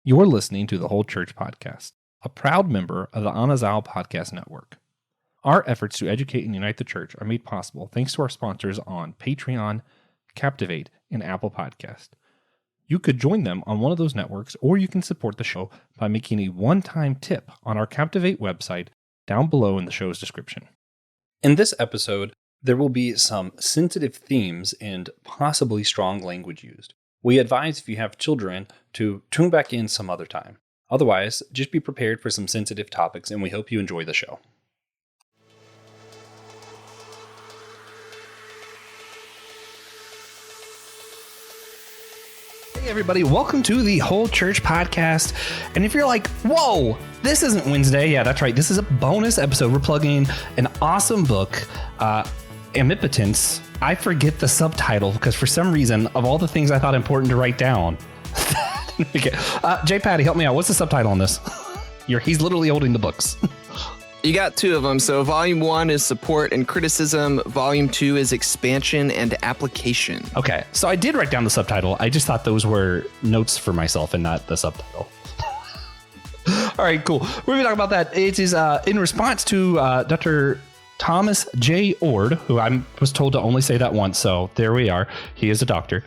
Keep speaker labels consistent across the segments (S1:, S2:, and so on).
S1: You're listening to the Whole Church Podcast, a proud member of the Anazal Podcast Network. Our efforts to educate and unite the church are made possible thanks to our sponsors on Patreon, Captivate, and Apple Podcast. You could join them on one of those networks, or you can support the show by making a one-time tip on our Captivate website down below in the show's description. In this episode, there will be some sensitive themes and possibly strong language used. We advise if you have children to tune back in some other time. Otherwise, just be prepared for some sensitive topics, and we hope you enjoy the show. Hey everybody, welcome to the Whole Church Podcast. And if you're like, whoa, this isn't Wednesday. Yeah, that's right. This is a bonus episode. We're plugging an awesome book, Amipotence. I forget the subtitle because for some reason, of all the things I thought important to write down. J Patty, help me out. What's the subtitle on this? He's literally holding the books.
S2: You got two of them. So volume 1 is support and criticism. Volume 2 is expansion and application.
S1: Okay. So I did write down the subtitle. I just thought those were notes for myself and not the subtitle. All right, cool. We're going to talk about that. It is in response to Dr. Thomas J Oord, who I was told to only say that once. So there we are. He is a doctor.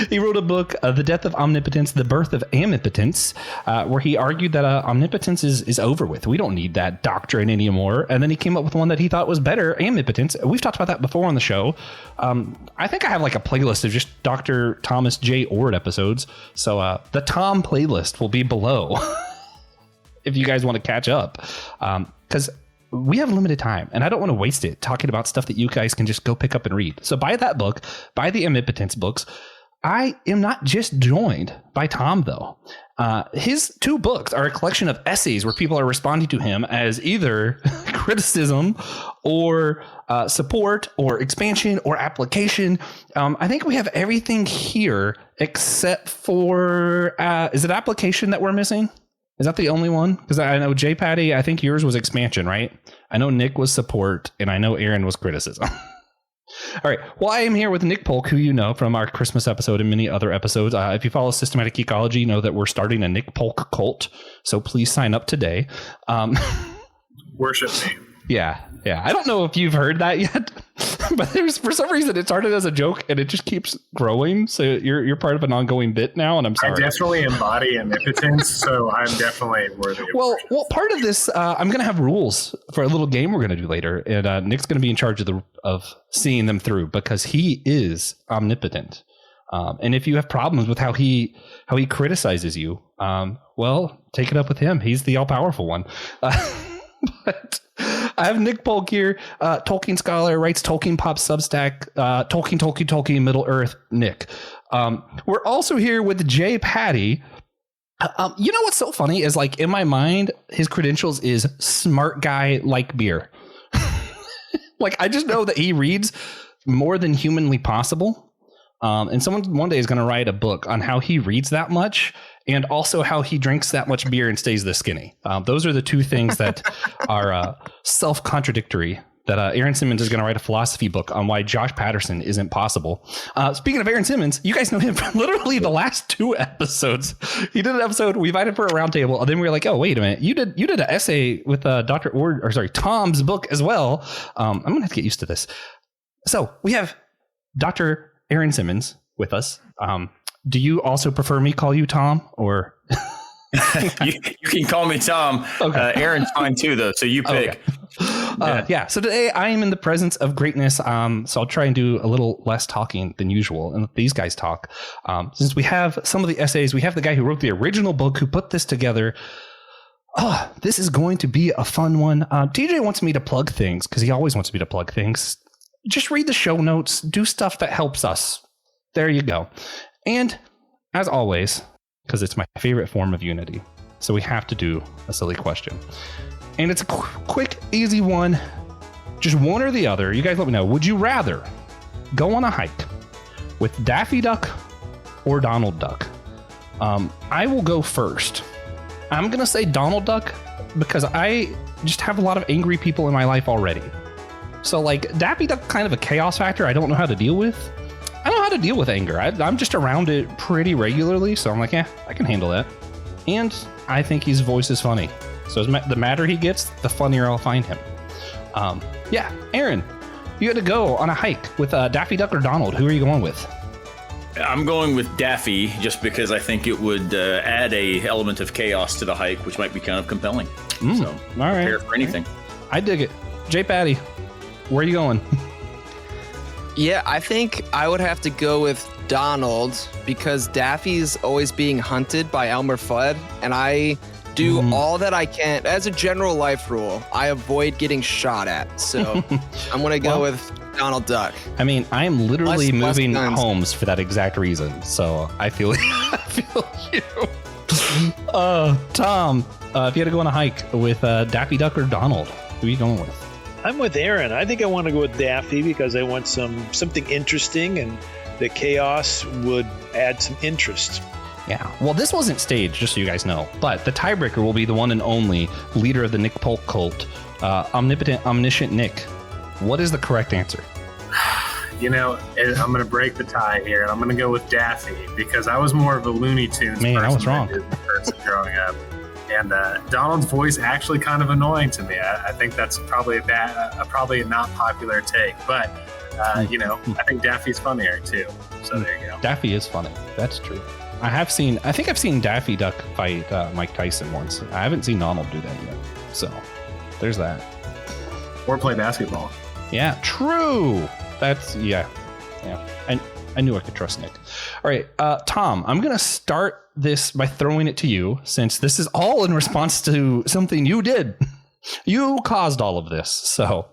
S1: He wrote a book, The Death of Omnipotence, The Birth of Amipotence, where he argued that omnipotence is over with. We don't need that doctrine anymore. And then he came up with one that he thought was better, Amipotence. We've talked about that before on the show. I think I have like a playlist of just Dr. Thomas J Oord episodes. So the Tom playlist will be below if you guys want to catch up. Because we have limited time, and I don't want to waste it talking about stuff that you guys can just go pick up and read. So buy that book, buy the Amipotence books. I am not just joined by Tom, though. His two books are a collection of essays where people are responding to him as either criticism or support or expansion or application. I think we have everything here except for, is it application that we're missing? Is that the only one? Because I know J Patty, I think yours was expansion, right? I know Nick was support, and I know Aaron was criticism. All right. Well, I am here with Nick Polk, who you know from our Christmas episode and many other episodes. If you follow Systematic Ecology, you know that we're starting a Nick Polk cult. So please sign up today.
S3: Worship me.
S1: Yeah. I don't know if you've heard that yet, but for some reason it started as a joke and it just keeps growing. So you're part of an ongoing bit now, and I'm sorry.
S3: I definitely embody omnipotence, so I'm definitely worthy of worship.
S1: Well, part of this, I'm going to have rules for a little game we're going to do later, and Nick's going to be in charge of seeing them through because he is omnipotent. And if you have problems with how he criticizes you, well, take it up with him. He's the all-powerful one. But I have Nick Polk here, Tolkien scholar, writes Tolkien Pop Substack, Tolkien Middle Earth. Nick. We're also here with J Patty. You know what's so funny is, like, in my mind, his credentials is smart guy like beer. Like, I just know that he reads more than humanly possible. And someone one day is going to write a book on how he reads that much and also how he drinks that much beer and stays this skinny. Those are the two things that are self-contradictory. That Aaron Simmons is going to write a philosophy book on why Josh Patterson isn't possible. Speaking of Aaron Simmons, you guys know him from literally the last two episodes. He did an episode, we invited for a roundtable, and then we were like, oh, wait a minute. You did an essay with Dr. Oord, or sorry, Tom's book as well. I'm going to have to get used to this. So we have Dr. Aaron Simmons with us. Do you also prefer me call you Tom, or?
S4: you can call me Tom. Okay. Aaron's fine too, though. So you pick.
S1: Okay. So today I am in the presence of greatness. So I'll try and do a little less talking than usual and let these guys talk. Since we have some of the essays, we have the guy who wrote the original book who put this together. Oh, this is going to be a fun one. TJ wants me to plug things because he always wants me to plug things. Just read the show notes, do stuff that helps us. There you go. And as always, because it's my favorite form of unity, so we have to do a silly question. And it's a quick, easy one. Just one or the other. You guys let me know. Would you rather go on a hike with Daffy Duck or Donald Duck? I will go first. I'm going to say Donald Duck because I just have a lot of angry people in my life already. So like Daffy Duck, kind of a chaos factor I don't know how to deal with. I don't know how to deal with anger. I'm just around it pretty regularly, so I'm like, yeah, I can handle that. And I think his voice is funny. So the madder he gets, the funnier I'll find him. Yeah, Aaron, you had to go on a hike with Daffy Duck or Donald. Who are you going with?
S4: I'm going with Daffy just because I think it would add a element of chaos to the hike, which might be kind of compelling. So
S1: all right.
S4: Prepare for anything.
S1: I dig it. J Patty, where are you going?
S2: Yeah, I think I would have to go with Donald because Daffy's always being hunted by Elmer Fudd, and I do all that I can. As a general life rule, I avoid getting shot at. So I'm going to go with Donald Duck.
S1: I mean, I am literally
S2: Less
S1: moving
S2: guns.
S1: homes for that exact reason. So I feel I feel you. Tom, if you had to go on a hike with Daffy Duck or Donald, who are you going with?
S5: I'm with Aaron. I think I want to go with Daffy because I want something interesting, and the chaos would add some interest.
S1: Yeah. Well, this wasn't staged, just so you guys know. But the tiebreaker will be the one and only leader of the Nick Polk cult, omniscient Nick. What is the correct answer?
S3: I'm going to break the tie here, and I'm going to go with Daffy because I was more of a Looney Tunes
S1: Man, I
S3: person
S1: was wrong.
S3: than a Disney person growing up. And Donald's voice actually kind of annoying to me. I think that's probably a not popular take, but I think Daffy's funnier too. So there you go.
S1: Daffy is funny. That's true. I think I've seen Daffy Duck fight Mike Tyson once. I haven't seen Donald do that yet. So there's that.
S3: Or play basketball.
S1: Yeah, true. That's yeah. I knew I could trust Nick. All right, Tom, I'm going to start this by throwing it to you since this is all in response to something you did. You caused all of this. So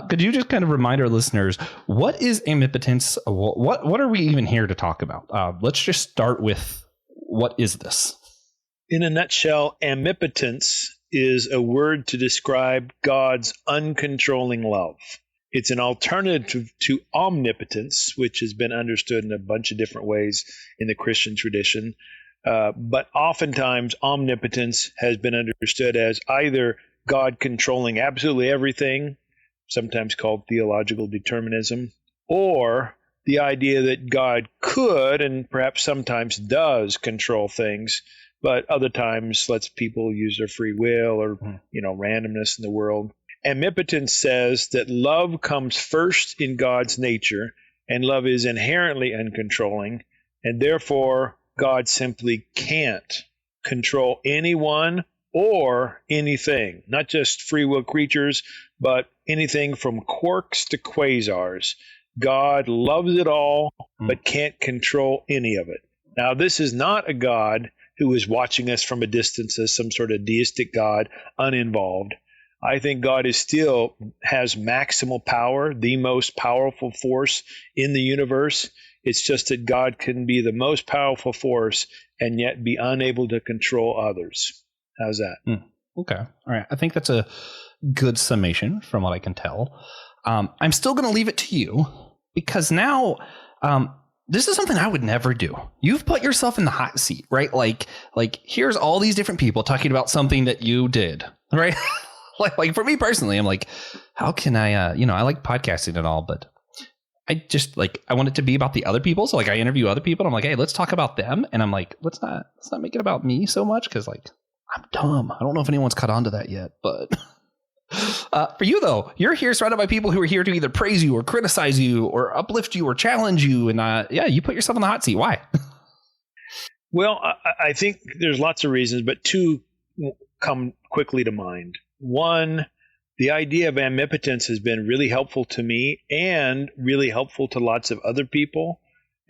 S1: could you just kind of remind our listeners, what is amipotence? What are we even here to talk about? Let's just start with, what is this?
S5: In a nutshell, amipotence is a word to describe God's uncontrolling love. It's an alternative to omnipotence, which has been understood in a bunch of different ways in the Christian tradition. But oftentimes, omnipotence has been understood as either God controlling absolutely everything, sometimes called theological determinism, or the idea that God could and perhaps sometimes does control things, but other times lets people use their free will or randomness in the world. Amipotence says that love comes first in God's nature, and love is inherently uncontrolling, and therefore God simply can't control anyone or anything, not just free will creatures, but anything from quarks to quasars. God loves it all, but can't control any of it. Now, this is not a God who is watching us from a distance as some sort of deistic God, uninvolved. I think God still has maximal power, the most powerful force in the universe. It's just that God can be the most powerful force and yet be unable to control others. How's that?
S1: Okay. All right. I think that's a good summation from what I can tell. I'm still going to leave it to you because now this is something I would never do. You've put yourself in the hot seat, right? Like here's all these different people talking about something that you did, right? like for me personally, I'm like, how can I, I like podcasting and all, but I just I want it to be about the other people. So I interview other people and I'm like, hey, let's talk about them. And I'm like, let's not make it about me so much. Cause I'm dumb. I don't know if anyone's caught on to that yet, but for you though, you're here surrounded by people who are here to either praise you or criticize you or uplift you or challenge you. And you put yourself in the hot seat. Why?
S5: Well, I think there's lots of reasons, but two come quickly to mind. One, the idea of amipotence has been really helpful to me and really helpful to lots of other people.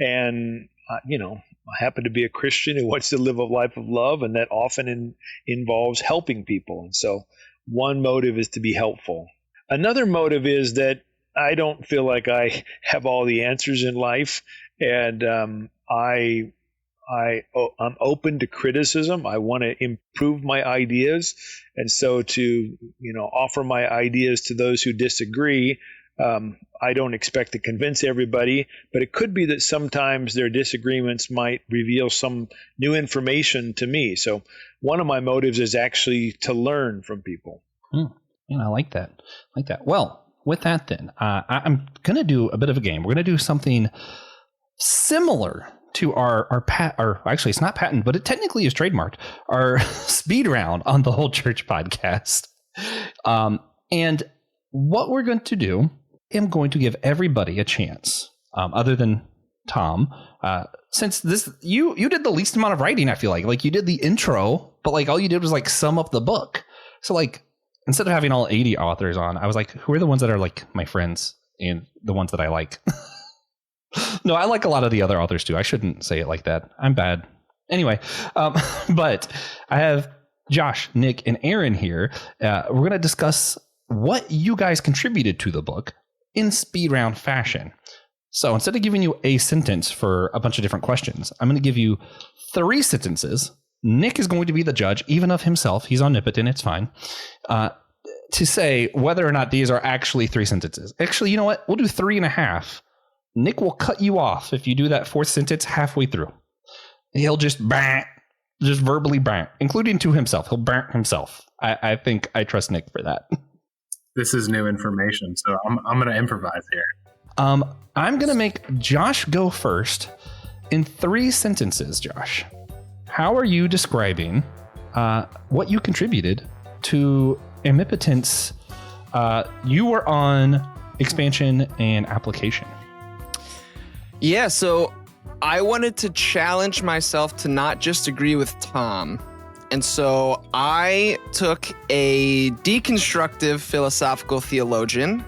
S5: And, I happen to be a Christian who wants to live a life of love, and that often involves helping people. And so one motive is to be helpful. Another motive is that I don't feel like I have all the answers in life, and I'm open to criticism. I want to improve my ideas. And so to, offer my ideas to those who disagree, I don't expect to convince everybody, but it could be that sometimes their disagreements might reveal some new information to me. So one of my motives is actually to learn from people.
S1: I like that. Well, with that then, I'm going to do a bit of a game. We're going to do something similar to our actually it's not patent, but it technically is trademarked, our speed round on the Whole Church podcast. And what we're going to do, I'm going to give everybody a chance, other than Tom, since this you did the least amount of writing. I feel like you did the intro, but like all you did was like sum up the book. So like instead of having all 80 authors on, I was like, who are the ones that are like my friends and the ones that I like? No, I like a lot of the other authors too. I shouldn't say it like that. I'm bad. Anyway, but I have Josh, Nick, and Aaron here. We're going to discuss what you guys contributed to the book in speed round fashion. So instead of giving you a sentence for a bunch of different questions, I'm going to give you 3 sentences. Nick is going to be the judge, even of himself. He's omnipotent. It's fine. To say whether or not these are actually 3 sentences. Actually, you know what? We'll do 3.5. Nick will cut you off if you do that 4th sentence halfway through. He'll just verbally bang, including to himself. He'll bang himself. I think I trust Nick for that.
S3: This is new information, so I'm going to improvise here.
S1: I'm going to make Josh go first in 3 sentences. Josh, how are you describing what you contributed to Amipotence? You were on expansion and application.
S2: Yeah, so I wanted to challenge myself to not just agree with Tom. And so I took a deconstructive philosophical theologian,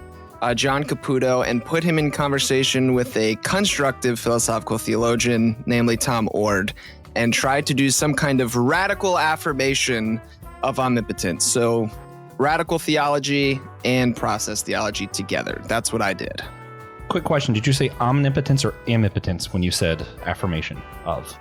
S2: John Caputo, and put him in conversation with a constructive philosophical theologian, namely Tom Oord, and tried to do some kind of radical affirmation of omnipotence. So radical theology and process theology together. That's what I did.
S1: Quick question. Did you say omnipotence or amipotence when you said affirmation of?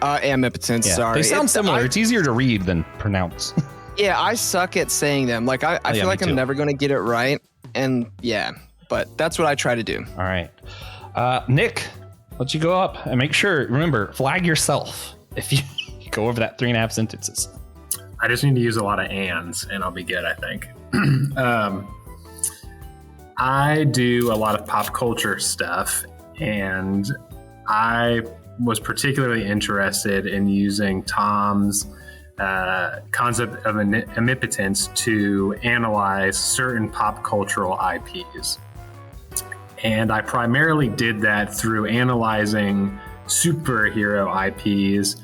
S2: Amipotence,
S1: Yeah,
S2: sorry.
S1: they sound similar. It's easier to read than pronounce.
S2: Yeah, I suck at saying them. Like, I feel like I'm never going to get it right. And yeah, but that's what I try to do.
S1: All right. Nick, let you go up and make sure, remember, flag yourself if you go over that 3.5 sentences.
S3: I just need to use a lot of ands, and I'll be good, I think. I do a lot of pop culture stuff, and I was particularly interested in using Tom's concept of omnipotence to analyze certain pop cultural IPs. And I primarily did that through analyzing superhero IPs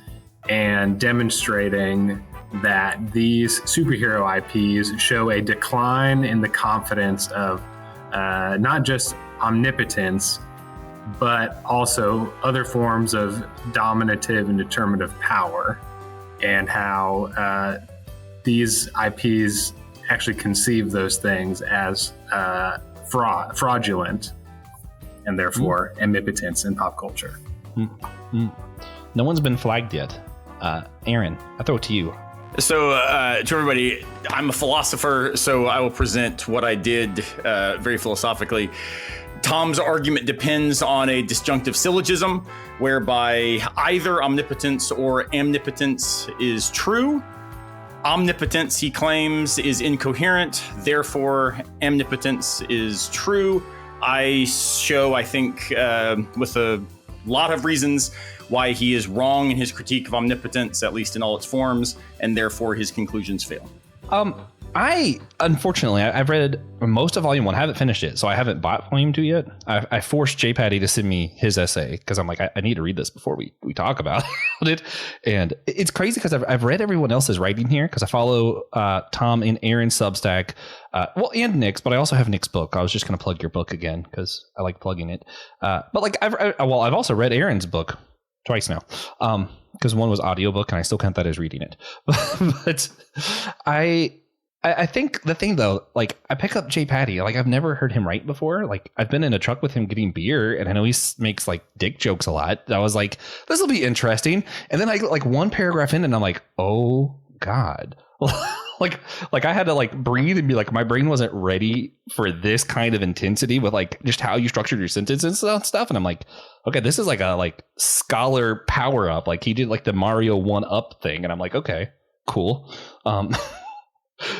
S3: and demonstrating that these superhero IPs show a decline in the confidence of not just omnipotence, but also other forms of dominative and determinative power, and how these IPs actually conceive those things as fraudulent, and therefore omnipotence in pop culture.
S1: No one's been flagged yet. Aaron, I throw it to you.
S4: So to everybody, I'm a philosopher, so I will present what I did very philosophically. Tom's argument depends on a disjunctive syllogism, whereby either omnipotence or amnipotence is true. Omnipotence, he claims, is incoherent, therefore amnipotence is true. I show, I think, with a lot of reasons, why he is wrong in his critique of omnipotence, at least in all its forms, and therefore his conclusions fail.
S1: Unfortunately, I've read most of Volume 1. I haven't finished it, so I haven't bought Volume 2 yet. I forced J Patty to send me his essay because I'm like, I need to read this before we talk about it. And it's crazy because I've read everyone else's writing here because I follow Tom and Aaron's Substack, and Nick's, but I also have Nick's book. I was just going to plug your book again because I like plugging it. But like I've also read Aaron's book twice now, because one was audiobook and I still count that as reading it. But I think the thing though, like I pick up J Patty, like I've never heard him write before. Like I've been in a truck with him getting beer, and I know he makes like dick jokes a lot. I was like, this will be interesting. And then I like one paragraph in, and I'm like, oh God. like I had to like breathe and be like, my brain wasn't ready for this kind of intensity with like just how you structured your sentences and stuff. And I'm like, okay, this is like a scholar power up. Like he did like the Mario 1-up thing. And I'm like, okay, cool.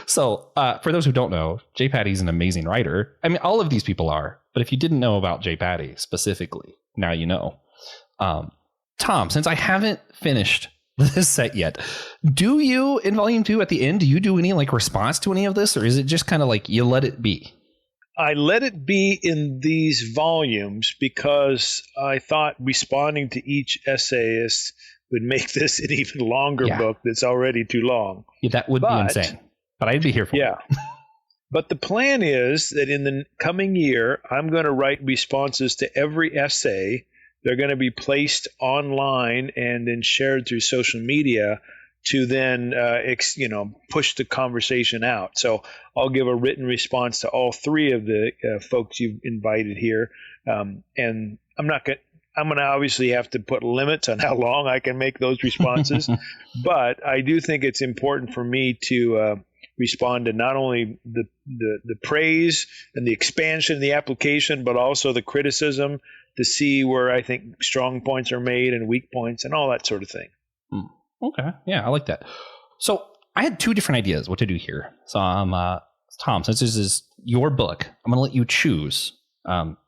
S1: So for those who don't know, J Patty's an amazing writer. I mean, all of these people are, but if you didn't know about J Patty specifically, now you know. Tom, since I haven't finished this set yet, do you, in volume 2 at the end, do you do any like response to any of this, or is it just kind of like you let it be?
S5: I let it be in these volumes because I thought responding to each essayist would make this an even longer book that's already too long.
S1: Yeah, that would be insane, but I'd be here for it.
S5: But the plan is that in the coming year, I'm going to write responses to every essay. They're going to be placed online and then shared through social media to then push the conversation out. So I'll give a written response to all 3 of the folks you've invited here. And I'm going to obviously have to put limits on how long I can make those responses. But I do think it's important for me to respond to not only the praise and the expansion, the application, but also the criticism, to see where I think strong points are made and weak points and all that sort of thing.
S1: Okay. Yeah, I like that. So I had 2 different ideas what to do here. So Tom, since this is your book, I'm going to let you choose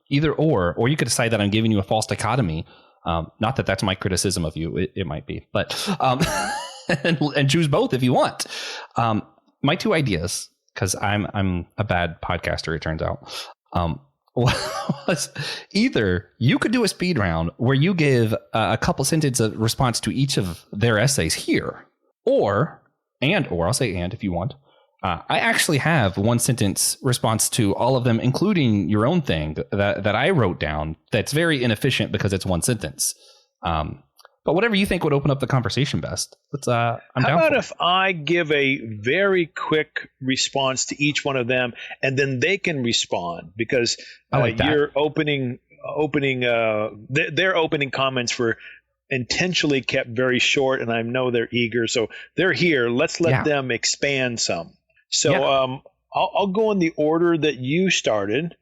S1: either or you could decide that I'm giving you a false dichotomy. Not that that's my criticism of you. It might be, but and choose both if you want. My 2 ideas, because I'm a bad podcaster, it turns out. Was either you could do a speed round where you give a couple sentences of response to each of their essays here, or I'll say if you want, I actually have 1 sentence response to all of them, including your own thing that I wrote down. That's very inefficient because it's 1 sentence. But whatever you think would open up the conversation best. How
S5: about if I give a very quick response to each one of them, and then they can respond, because your their opening comments were intentionally kept very short, and I know they're eager, so they're here. Let's let them expand some. So I'll go in the order that you started.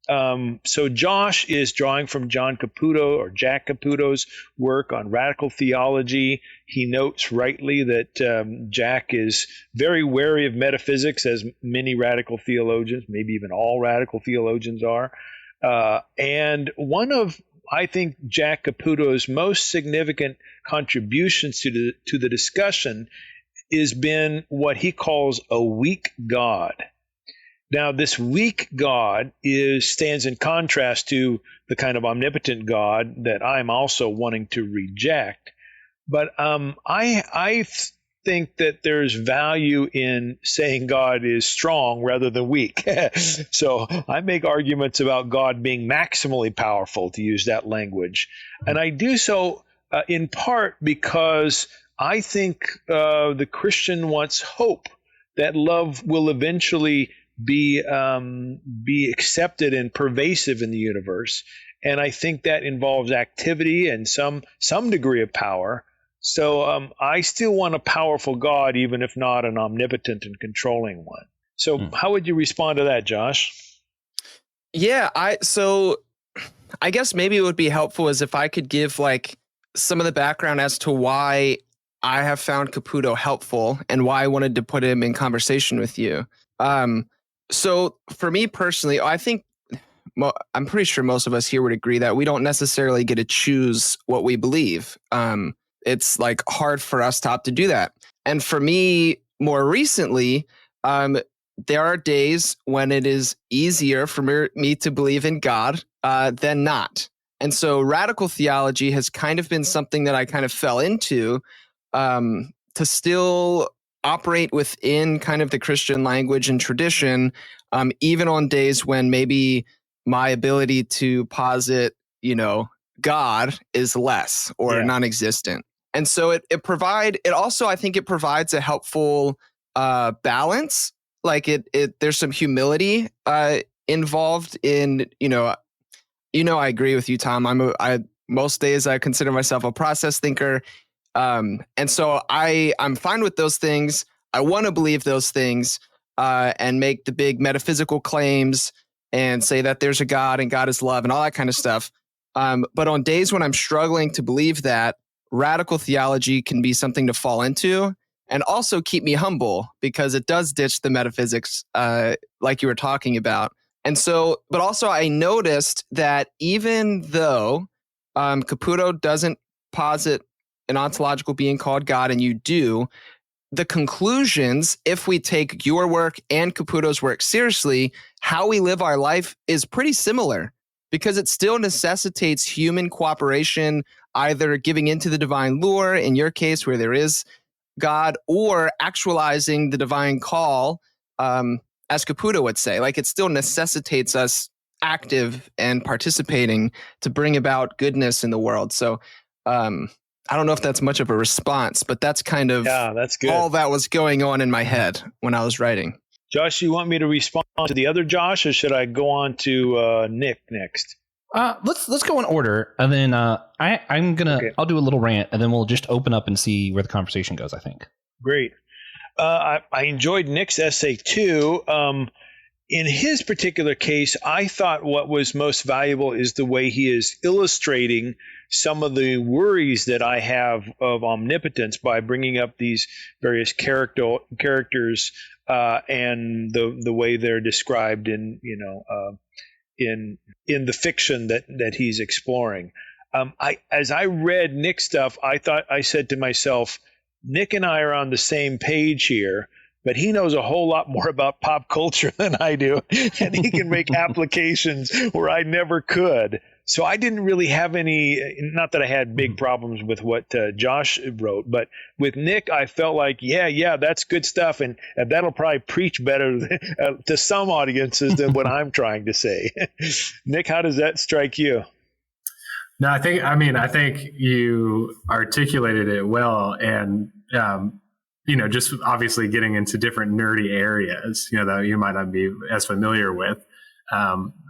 S5: So Josh is drawing from Jack Caputo's work on radical theology. He notes rightly that Jack is very wary of metaphysics, as many radical theologians, maybe even all radical theologians are. And one of, I think, Jack Caputo's most significant contributions to the discussion has been what he calls a weak God. Now, this weak God stands in contrast to the kind of omnipotent God that I'm also wanting to reject. But I think that there's value in saying God is strong rather than weak. So I make arguments about God being maximally powerful, to use that language. And I do so in part because I think the Christian wants hope that love will eventually be accepted and pervasive in the universe, and I think that involves activity and some degree of power. So I still want a powerful God, even if not an omnipotent and controlling one. So how would you respond to that, Josh?
S2: Yeah, I guess maybe it would be helpful as if I could give like some of the background as to why I have found Caputo helpful and why I wanted to put him in conversation with you. So for me personally, I think I'm pretty sure most of us here would agree that we don't necessarily get to choose what we believe. It's like hard for us to opt to do that. And for me, more recently, there are days when it is easier for me to believe in God than not. And so radical theology has kind of been something that I kind of fell into to still operate within kind of the Christian language and tradition, even on days when maybe my ability to posit, God is less or non-existent. And so it also, I think it provides a helpful balance. Like there's some humility involved in, I agree with you, Tom. Most days I consider myself a process thinker. And so I'm fine with those things. I want to believe those things and make the big metaphysical claims and say that there's a God and God is love and all that kind of stuff. But on days when I'm struggling to believe that, radical theology can be something to fall into and also keep me humble because it does ditch the metaphysics like you were talking about. And so, but also I noticed that even though Caputo doesn't posit an ontological being called God, and you do. The conclusions, if we take your work and Caputo's work seriously, how we live our life is pretty similar because it still necessitates human cooperation, either giving into the divine lure, in your case, where there is God, or actualizing the divine call, as Caputo would say. Like, it still necessitates us active and participating to bring about goodness in the world. So, I don't know if that's much of a response, but that's kind of
S5: that's good.
S2: all that was going on in my head when I was writing.
S5: Josh, you want me to respond to the other Josh, or should I go on to Nick next?
S1: Let's go in order, and then I'll do a little rant, and then we'll just open up and see where the conversation goes, I think.
S5: Great. I enjoyed Nick's essay too. In his particular case, I thought what was most valuable is the way he is illustrating some of the worries that I have of omnipotence by bringing up these various characters and the way they're described in the fiction that he's exploring. As I read Nick's stuff, I said to myself, Nick and I are on the same page here, but he knows a whole lot more about pop culture than I do, and he can make applications where I never could. So I didn't really have not that I had big problems with what Josh wrote, but with Nick, I felt like, yeah, that's good stuff, and that'll probably preach better to some audiences than what I'm trying to say. Nick, how does that strike you?
S3: No, I think you articulated it well, and just obviously getting into different nerdy areas, that you might not be as familiar with.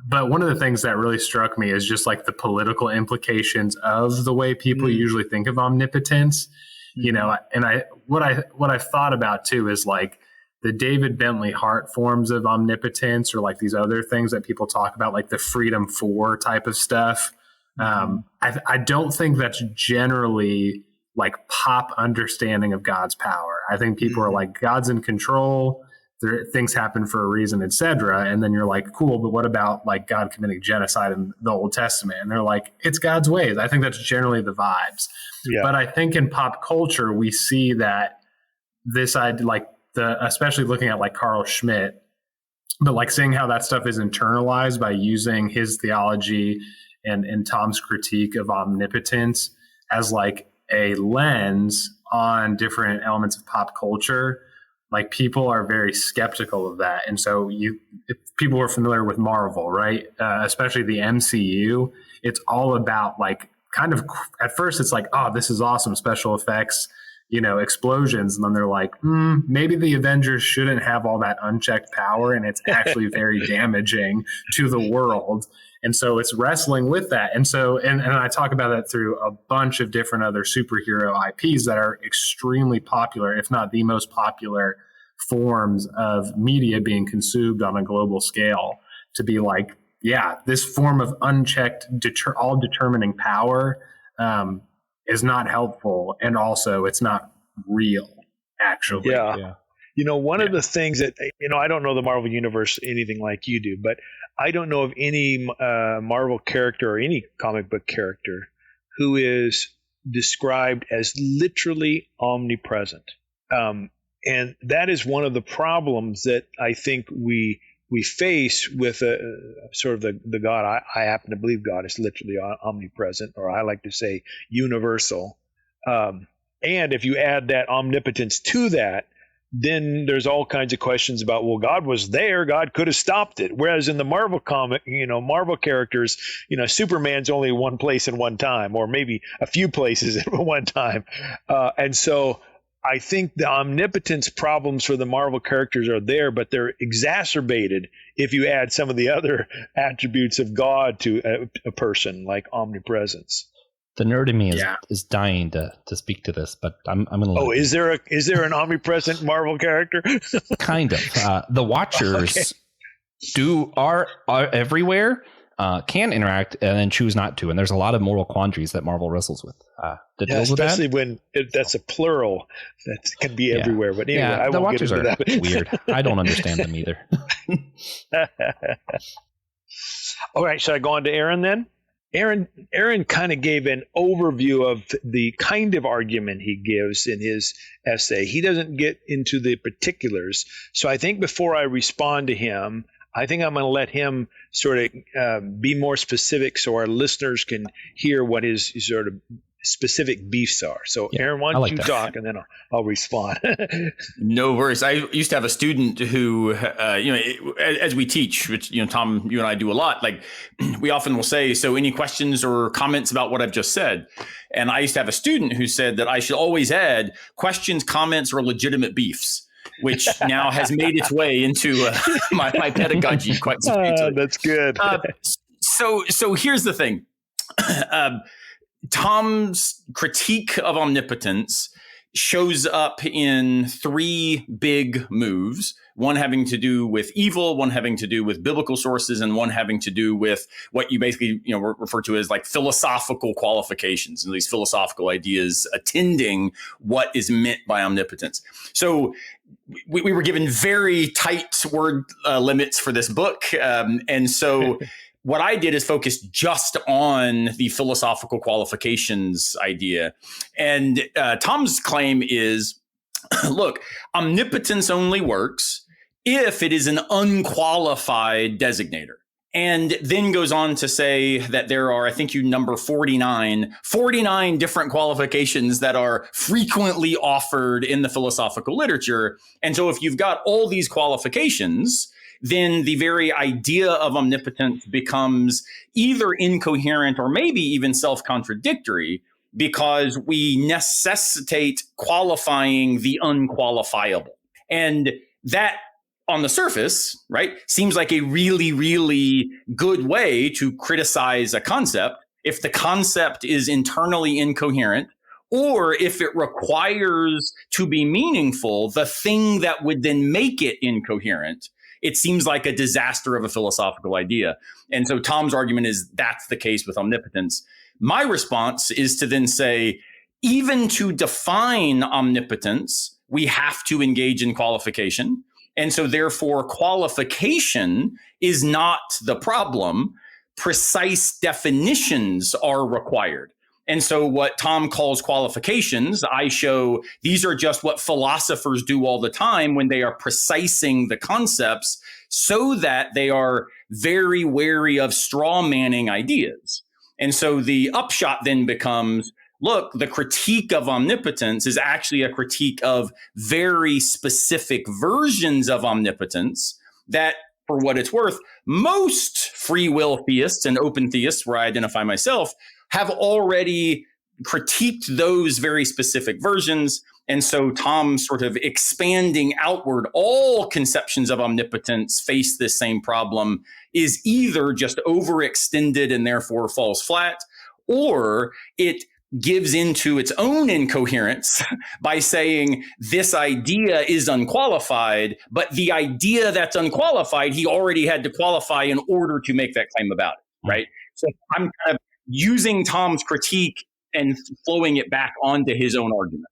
S3: But one of the things that really struck me is just like the political implications of the way people usually think of omnipotence, and what I've thought about too is like the David Bentley Hart forms of omnipotence, or like these other things that people talk about, like the Freedom 4 type of stuff. I don't think that's generally like pop understanding of God's power. I think people are like, God's in control, things happen for a reason, etc. And then you're like, cool, but what about like God committing genocide in the Old Testament? And they're like, it's God's ways. I think that's generally the vibes. Yeah. But I think in pop culture, we see that this idea, like especially looking at like Carl Schmitt, but like seeing how that stuff is internalized by using his theology and Tom's critique of omnipotence as like a lens on different elements of pop culture. Like people are very skeptical of that. And so if people are familiar with Marvel, right? Especially the MCU, it's all about like kind of, at first it's like, oh, this is awesome, special effects, explosions. And then they're like, maybe the Avengers shouldn't have all that unchecked power. And it's actually very damaging to the world. And so it's wrestling with that. And so, and I talk about that through a bunch of different other superhero IPs that are extremely popular, if not the most popular forms of media being consumed on a global scale, to be like, yeah, this form of unchecked, all determining power is not helpful. And also it's not real, actually.
S5: Yeah. One of the things that, I don't know the Marvel Universe anything like you do, but I don't know of any Marvel character or any comic book character who is described as literally omnipresent. And that is one of the problems that I think we face with sort of the God. I happen to believe God is literally omnipresent, or I like to say universal. And if you add that omnipotence to that, then there's all kinds of questions about, well, God was there, God could have stopped it. Whereas in the Marvel comic, Marvel characters, Superman's only one place at one time, or maybe a few places at one time. And so I think the omnipotence problems for the Marvel characters are there, but they're exacerbated if you add some of the other attributes of God to a person, like omnipresence.
S1: The nerd in me is dying to speak to this, but I'm going to.
S5: Oh, is there an omnipresent Marvel character?
S1: Kind of. The Watchers are everywhere, can interact, and then choose not to. And there's a lot of moral quandaries that Marvel wrestles with.
S5: Especially when that's a plural that can be everywhere. But anyway, I
S1: the
S5: won't
S1: Watchers
S5: get into
S1: are
S5: that.
S1: weird. I don't understand them either.
S5: All right, should I go on to Aaron then? Aaron kind of gave an overview of the kind of argument he gives in his essay. He doesn't get into the particulars. So I think before I respond to him, I think I'm going to let him sort of be more specific so our listeners can hear what his sort of specific beefs are. So Aaron, why don't you talk and then I'll respond.
S4: No worries. I used to have a student who, as we teach, which, Tom, you and I do a lot, like we often will say, so any questions or comments about what I've just said? And I used to have a student who said that I should always add questions, comments, or legitimate beefs, which now has made its way into my pedagogy quite substantially.
S5: That's good.
S4: So here's the thing. Tom's critique of omnipotence shows up in three big moves, one having to do with evil, one having to do with biblical sources, and one having to do with what you basically refer to as like philosophical qualifications, and these philosophical ideas attending what is meant by omnipotence. So we were given very tight word limits for this book. And so what I did is focus just on the philosophical qualifications idea. And Tom's claim is, look, omnipotence only works if it is an unqualified designator. And then goes on to say that there are, I think you number 49 different qualifications that are frequently offered in the philosophical literature. And so if you've got all these qualifications, then the very idea of omnipotence becomes either incoherent or maybe even self-contradictory, because we necessitate qualifying the unqualifiable. And that, on the surface, right, seems like a really, really good way to criticize a concept if the concept is internally incoherent, or if it requires to be meaningful the thing that would then make it incoherent. It seems like a disaster of a philosophical idea. And so Tom's argument is that's the case with omnipotence. My response is to then say, even to define omnipotence, we have to engage in qualification. And so therefore, qualification is not the problem. Precise definitions are required. And so what Tom calls qualifications, I show these are just what philosophers do all the time when they are precising the concepts so that they are very wary of straw manning ideas. And so the upshot then becomes, look, the critique of omnipotence is actually a critique of very specific versions of omnipotence that, for what it's worth, most free will theists and open theists, where I identify myself, have already critiqued those very specific versions. And so Tom sort of expanding outward, all conceptions of omnipotence face this same problem, is either just overextended and therefore falls flat, or it gives into its own incoherence by saying this idea is unqualified, but the idea that's unqualified, he already had to qualify in order to make that claim about it, right? So I'm kind of using Tom's critique and flowing it back onto his own argument.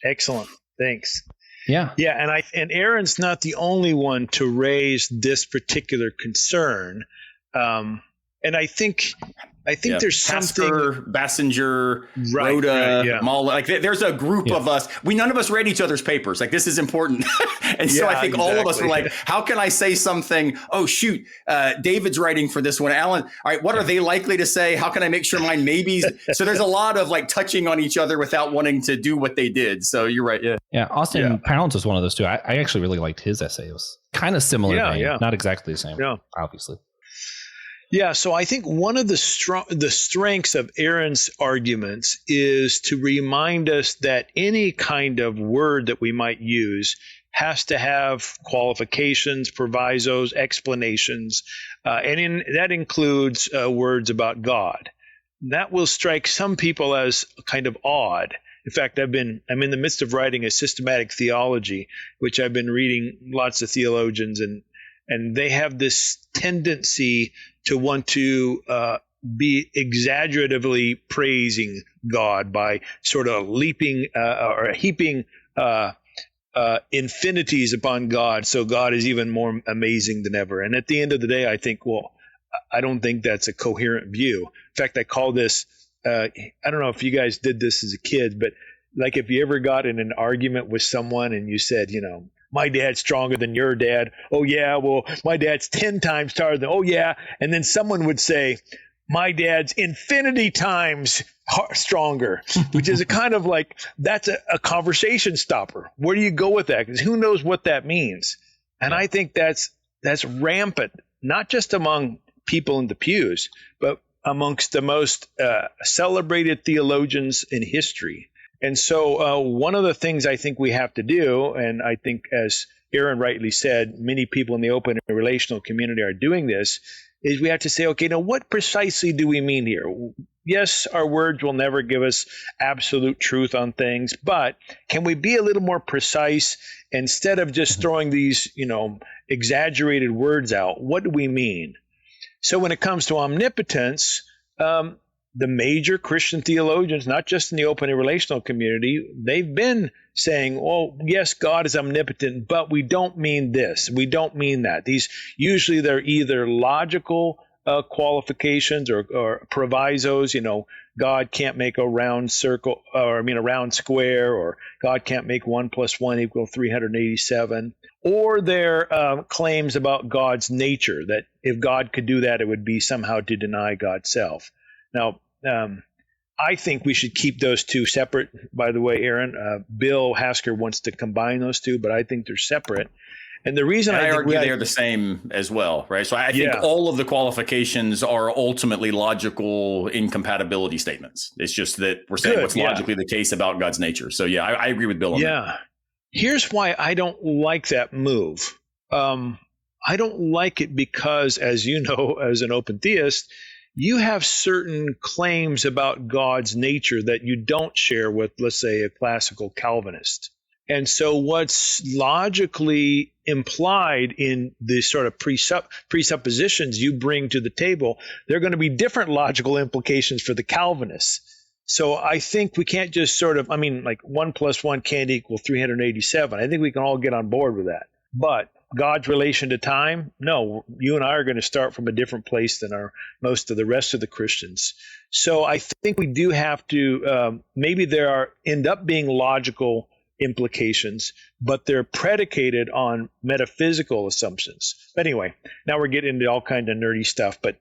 S5: Excellent. Thanks.
S1: Yeah.
S5: Yeah. And Aaron's not the only one to raise this particular concern. And I think there's something.
S4: Bassinger, Rhoda, Mull, like there's a group of us. None of us read each other's papers. Like this is important. And so I think all of us were like, how can I say something? Oh, shoot. David's writing for this one. Alan. All right. What are they likely to say? How can I make sure mine maybes? So there's a lot of like touching on each other without wanting to do what they did. So you're right. Yeah.
S1: Yeah. Austin Pounds was one of those two. I actually really liked his essay. It was kind of similar. Not exactly the same. Yeah. Obviously.
S5: Yeah, so I think one of the strengths of Aaron's arguments is to remind us that any kind of word that we might use has to have qualifications, provisos, explanations, and that includes words about God. That will strike some people as kind of odd. In fact, I'm in the midst of writing a systematic theology, which I've been reading lots of theologians, and they have this tendency to want to be exaggeratively praising God by sort of leaping or heaping infinities upon God, so God is even more amazing than ever. And at the end of the day, I think, well, I don't think that's a coherent view. In fact, I call this, I don't know if you guys did this as a kid, but like if you ever got in an argument with someone and you said, my dad's stronger than your dad. Oh, yeah. Well, my dad's 10 times taller than, oh, yeah. And then someone would say, my dad's infinity times stronger, which is a kind of like, that's a conversation stopper. Where do you go with that? Because who knows what that means? And I think that's rampant, not just among people in the pews, but amongst the most celebrated theologians in history. And so one of the things I think we have to do, and I think as Aaron rightly said, many people in the open and relational community are doing this, is we have to say, okay, now what precisely do we mean here? Yes, our words will never give us absolute truth on things, but can we be a little more precise instead of just throwing these, exaggerated words out? What do we mean? So when it comes to omnipotence, the major Christian theologians, not just in the open and relational community, they've been saying, oh, yes, God is omnipotent, but we don't mean this. We don't mean that. Usually they're either logical qualifications or provisos, God can't make a round circle, a round square, or God can't make 1 + 1 = 387. Or they're claims about God's nature, that if God could do that, it would be somehow to deny God's self. Now, I think we should keep those two separate, by the way, Aaron. Bill Hasker wants to combine those two, but I think they're separate. And the reason
S4: I argue they're the same as well, right? So I think all of the qualifications are ultimately logical incompatibility statements. It's just that we're saying what's logically the case about God's nature. So I agree with Bill on that.
S5: Yeah. Here's why I don't like that move. I don't like it because, as you know, as an open theist, you have certain claims about God's nature that you don't share with, let's say, a classical Calvinist. And so what's logically implied in the sort of presuppositions you bring to the table, there are going to be different logical implications for the Calvinists. So I think we can't just sort of, 1 + 1 can't equal 387. I think we can all get on board with that. But God's relation to time? No, you and I are going to start from a different place than most of the rest of the Christians. So I think we do have to, maybe there end up being logical implications, but they're predicated on metaphysical assumptions. But anyway, now we're getting into all kind of nerdy stuff. But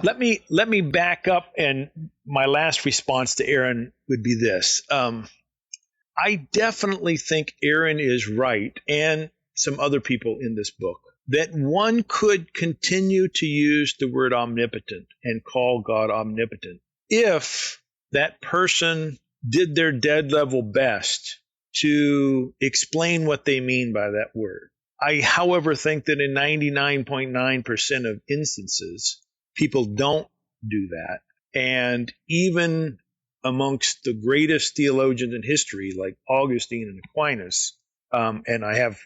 S5: let me back up, and my last response to Aaron would be this. I definitely think Aaron is right, and some other people in this book, that one could continue to use the word omnipotent and call God omnipotent if that person did their dead level best to explain what they mean by that word. I, however, think that in 99.9% of instances, people don't do that. And even amongst the greatest theologians in history, like Augustine and Aquinas, and I have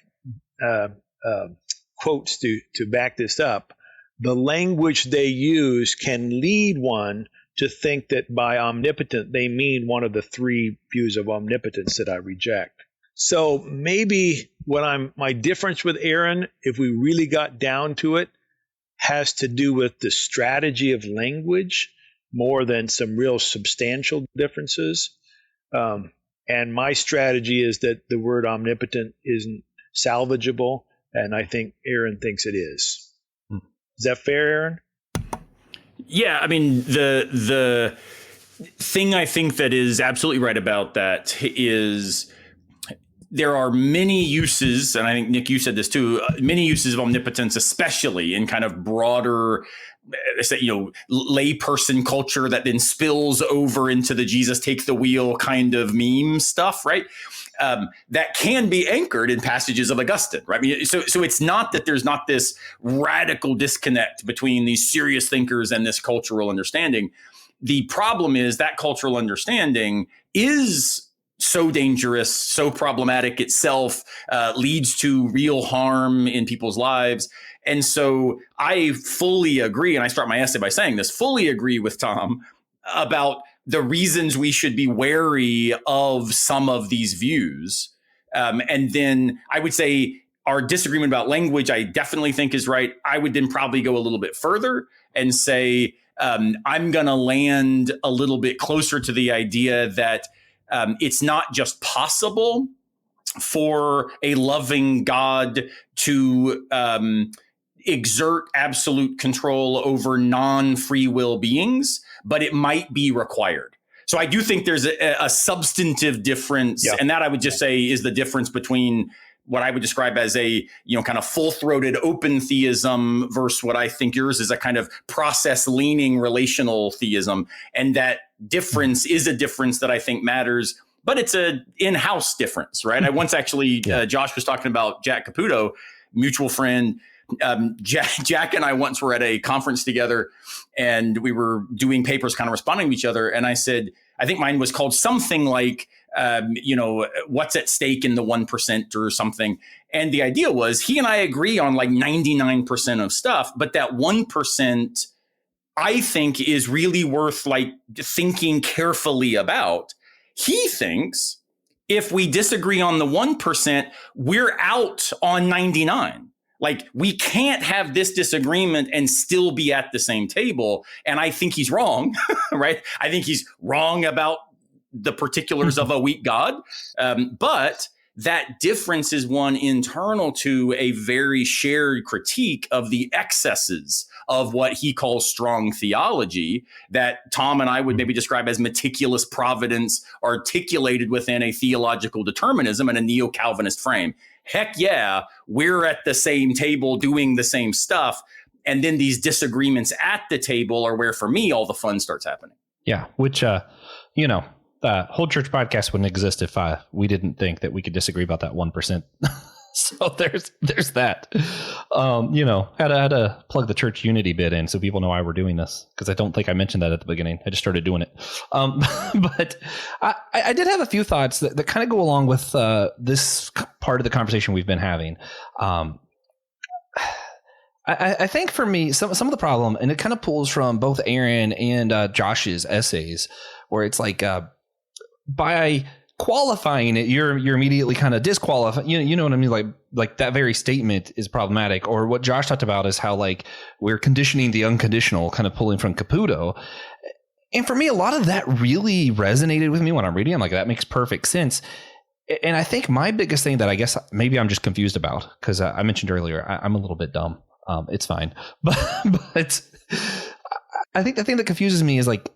S5: quotes to back this up, the language they use can lead one to think that by omnipotent they mean one of the three views of omnipotence that I reject. So maybe my difference with Aaron, if we really got down to it, has to do with the strategy of language more than some real substantial differences. And my strategy is that the word omnipotent isn't salvageable, and I think Aaron thinks it is. Is that fair, Aaron?
S4: Yeah, the thing I think that is absolutely right about that is there are many uses, and I think, Nick, you said this too, many uses of omnipotence, especially in kind of broader, layperson culture that then spills over into the Jesus take the wheel kind of meme stuff, right? That can be anchored in passages of Augustine, right? So it's not that there's not this radical disconnect between these serious thinkers and this cultural understanding. The problem is that cultural understanding is so dangerous, so problematic itself, leads to real harm in people's lives. And so I fully agree, and I start my essay by saying this, fully agree with Tom about the reasons we should be wary of some of these views. And then I would say our disagreement about language, I definitely think is right. I would then probably go a little bit further and say, I'm going to land a little bit closer to the idea that it's not just possible for a loving God to exert absolute control over non-free will beings, but it might be required. So I do think there's a substantive difference, and that I would just say is the difference between what I would describe as a, kind of full-throated open theism versus what I think yours is a kind of process-leaning relational theism. And that difference is a difference that I think matters, but it's a in-house difference, right? I once actually, Josh was talking about Jack Caputo, mutual friend. Jack and I once were at a conference together, and we were doing papers kind of responding to each other. And I said, I think mine was called something like, what's at stake in the 1% or something. And the idea was he and I agree on like 99% of stuff, but that 1% I think is really worth like thinking carefully about. He thinks if we disagree on the 1%, we're out on 99. Like, we can't have this disagreement and still be at the same table. And I think he's wrong, right? I think he's wrong about the particulars of a weak God. But that difference is one internal to a very shared critique of the excesses of what he calls strong theology that Tom and I would maybe describe as meticulous providence articulated within a theological determinism and a neo-Calvinist frame. Heck yeah, we're at the same table doing the same stuff. And then these disagreements at the table are where, for me, all the fun starts happening.
S1: Yeah, which, Whole Church Podcast wouldn't exist if we didn't think that we could disagree about that 1%. So there's that. Had to plug the church unity bit in so people know why we're doing this, because I don't think I mentioned that at the beginning. I just started doing it. But I did have a few thoughts that kind of go along with this part of the conversation we've been having. I think for me, some of the problem, and it kind of pulls from both Aaron and Josh's essays, where it's like by qualifying it, you're immediately kind of disqualifying. You know what I mean? Like that very statement is problematic. Or what Josh talked about is how like we're conditioning the unconditional, kind of pulling from Caputo. And for me, a lot of that really resonated with me when I'm reading. I'm like, that makes perfect sense. And I think my biggest thing that I guess maybe I'm just confused about, because I mentioned earlier, I'm a little bit dumb. It's fine. But I think the thing that confuses me is like,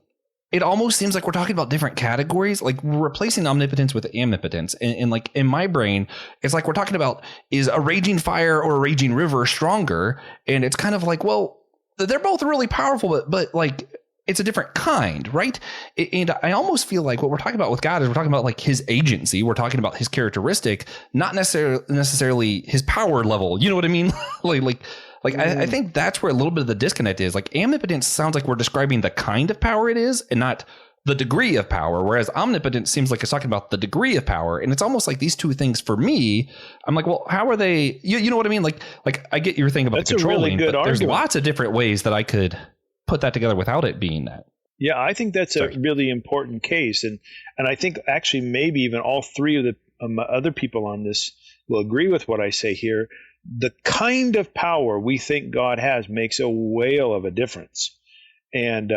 S1: it almost seems like we're talking about different categories. Like we're replacing omnipotence with amipotence. And like in my brain, it's like we're talking about, is a raging fire or a raging river stronger? And it's kind of like, well, they're both really powerful, but like it's a different kind, right? And I almost feel like what we're talking about with God is we're talking about like his agency. We're talking about his characteristic, not necessarily his power level. You know what I mean? I think that's where a little bit of the disconnect is. Like amipotence sounds like we're describing the kind of power it is and not the degree of power, whereas omnipotence seems like it's talking about the degree of power. And it's almost like these two things for me, I'm like, well, how are they? You know what I mean? Like I get your thing about the controlling, but there's lots of different ways that I could put that together without it being that.
S5: Yeah, I think that's a really important case. And I think actually maybe even all three of the other people on this will agree with what I say here. The kind of power we think God has makes a whale of a difference. And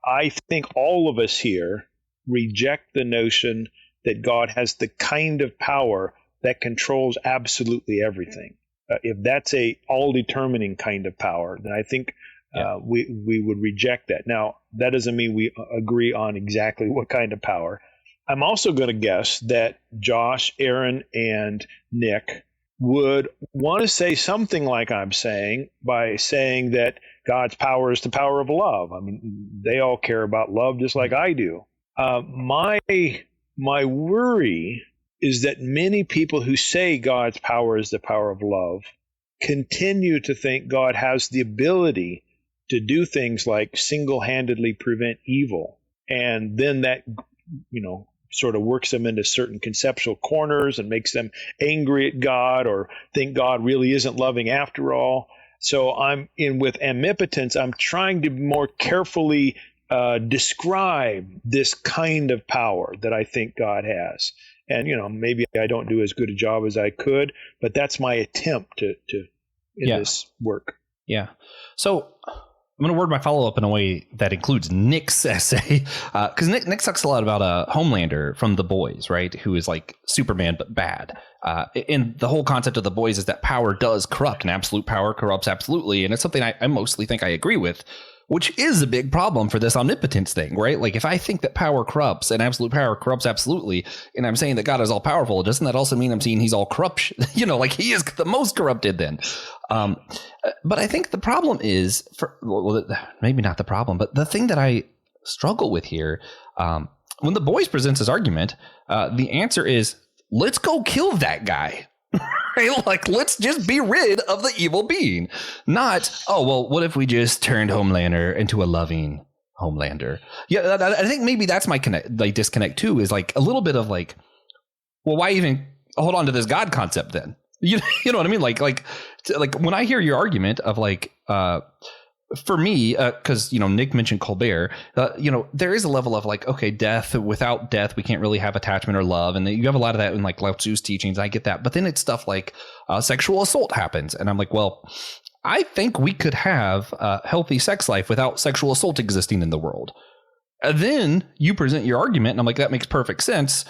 S5: I think all of us here reject the notion that God has the kind of power that controls absolutely everything. If that's a all-determining kind of power, then I think we would reject that. Now, that doesn't mean we agree on exactly what kind of power. I'm also going to guess that Josh, Aaron, and Nick would want to say something like I'm saying by saying that God's power is the power of love. I mean, they all care about love just like I do. My worry is that many people who say God's power is the power of love continue to think God has the ability to do things like single-handedly prevent evil. And then that, sort of works them into certain conceptual corners and makes them angry at God or think God really isn't loving after all. So with Amipotence, I'm trying to more carefully describe this kind of power that I think God has. And, maybe I don't do as good a job as I could, but that's my attempt in this work.
S1: Yeah. So I'm going to word my follow-up in a way that includes Nick's essay, because Nick talks a lot about Homelander from The Boys, right? Who is like Superman but bad. And the whole concept of The Boys is that power does corrupt, and absolute power corrupts absolutely. And it's something I mostly think I agree with, which is a big problem for this omnipotence thing, right? Like if I think that power corrupts and absolute power corrupts absolutely, and I'm saying that God is all powerful, doesn't that also mean I'm saying he's all corrupt? Like he is the most corrupted then. But I think the problem is, maybe not the problem, but the thing that I struggle with here, when The Boys presents his argument, the answer is, let's go kill that guy. Right? Like, let's just be rid of the evil being. Not, what if we just turned Homelander into a loving Homelander? Yeah, I think maybe that's my disconnect too, is like a little bit of like, well, why even hold on to this God concept then? You know what I mean? Like when I hear your argument of like, for me, because Nick mentioned Colbert, there is a level of like, okay, death, without death we can't really have attachment or love, and you have a lot of that in like Lao Tzu's teachings. I get that, but then it's stuff like sexual assault happens, and I'm like, well, I think we could have a healthy sex life without sexual assault existing in the world. And then you present your argument, and I'm like, that makes perfect sense.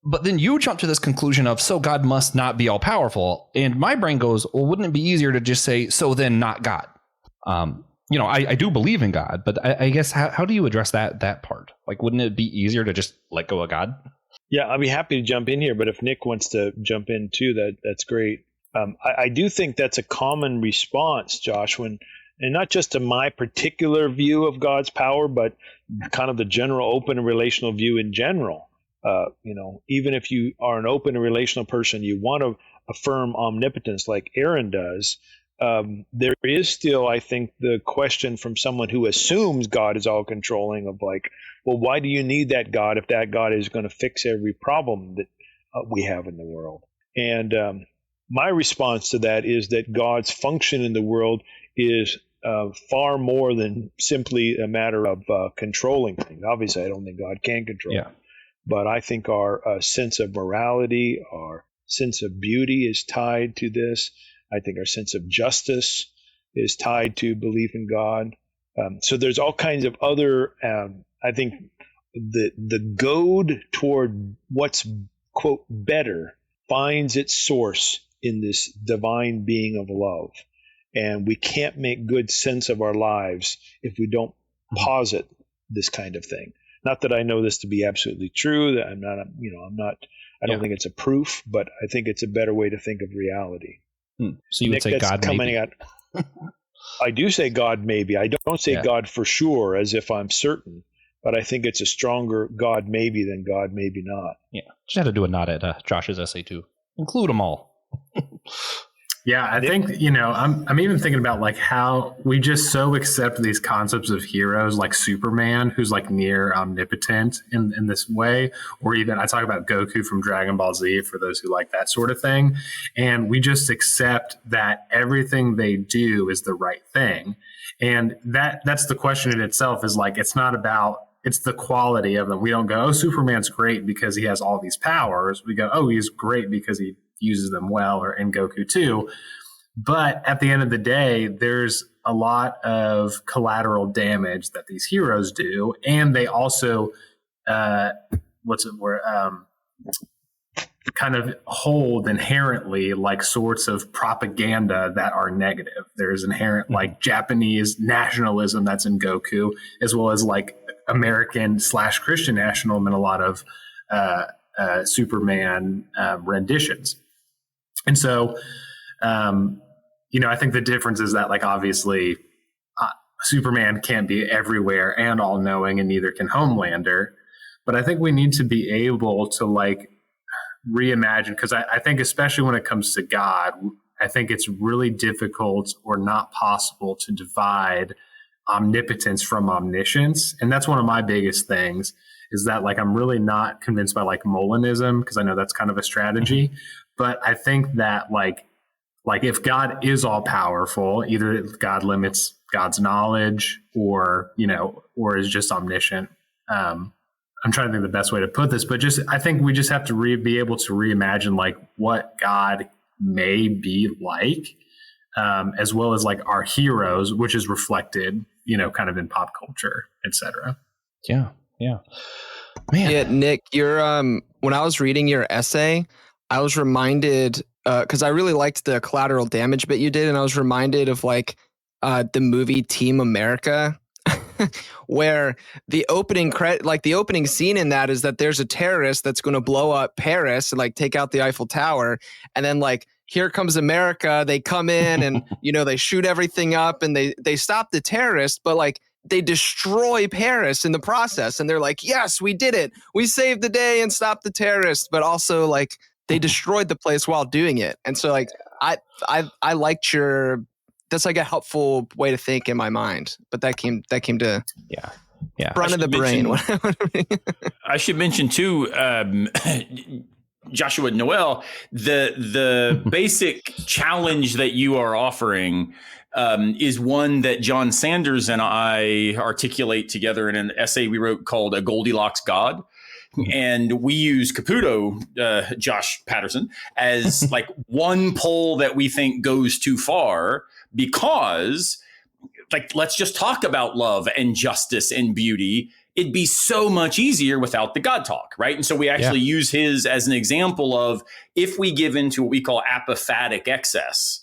S1: But then you jump to this conclusion of, so God must not be all powerful, and my brain goes, well, wouldn't it be easier to just say, so then not God? I do believe in God, but I guess how do you address that part? Like, wouldn't it be easier to just let go of God?
S5: Yeah, I'd be happy to jump in here, but if Nick wants to jump in too, that's great. I do think that's a common response, Josh, and not just to my particular view of God's power, but kind of the general open and relational view in general. Even if you are an open and relational person, you want to affirm omnipotence like Aaron does. There is still, I think, the question from someone who assumes God is all controlling of like, well, why do you need that God if that God is going to fix every problem that we have in the world? And my response to that is that God's function in the world is far more than simply a matter of controlling things. Obviously, I don't think God can control it. But I think our sense of morality, our sense of beauty is tied to this. I think our sense of justice is tied to belief in God. So there's all kinds of other, I think the goad toward what's, quote, better finds its source in this divine being of love. And we can't make good sense of our lives if we don't posit this kind of thing. Not that I know this to be absolutely true. That I don't think it's a proof, but I think it's a better way to think of reality.
S1: So you would say God maybe.
S5: I do say God maybe. I don't say God for sure as if I'm certain, but I think it's a stronger God maybe than God maybe not.
S1: Yeah, just had to do a nod at Josh's essay too. Include them all.
S3: Yeah, I think, I'm even thinking about like how we just so accept these concepts of heroes like Superman, who's like near omnipotent in this way, or even I talk about Goku from Dragon Ball Z for those who like that sort of thing. And we just accept that everything they do is the right thing. And that's the question in itself, is like, it's not about, it's the quality of them. We don't go, oh, Superman's great because he has all these powers. We go, oh, he's great because he uses them well, or in Goku too. But at the end of the day, there's a lot of collateral damage that these heroes do. And they also, kind of hold inherently like sorts of propaganda that are negative. There's inherent like Japanese nationalism that's in Goku, as well as like American/Christian nationalism in a lot of Superman renditions. And so, I think the difference is that, like, obviously, Superman can't be everywhere and all knowing, and neither can Homelander. But I think we need to be able to like reimagine, because I think especially when it comes to God, I think it's really difficult or not possible to divide omnipotence from omniscience. And that's one of my biggest things, is that like I'm really not convinced by like Molinism, because I know that's kind of a strategy. But I think that like if God is all powerful, either God limits God's knowledge or is just omniscient. I'm trying to think of the best way to put this, but I think we just have to be able to reimagine like what God may be like, as well as like our heroes, which is reflected, kind of in pop culture, etc.
S1: Yeah. Yeah. Man.
S2: Yeah, Nick, when I was reading your essay, I was reminded, because I really liked the collateral damage bit you did, and I was reminded of like the movie Team America, where the opening scene in that is that there's a terrorist that's going to blow up Paris and like take out the Eiffel Tower, and then like here comes America, they come in and they shoot everything up and they stop the terrorist, but like they destroy Paris in the process, and they're like, yes, we did it, we saved the day and stopped the terrorist, but also like they destroyed the place while doing it. And so like I liked that's like a helpful way to think in my mind, but that came to front of the brain.
S4: I should mention too, Joshua, Noel, the basic challenge that you are offering is one that John Sanders and I articulate together in an essay we wrote called A Goldilocks God. And we use Caputo, Josh Patterson, as like one pole that we think goes too far, because like, let's just talk about love and justice and beauty. It'd be so much easier without the God talk, right? And so we actually use his as an example of, if we give into what we call apophatic excess,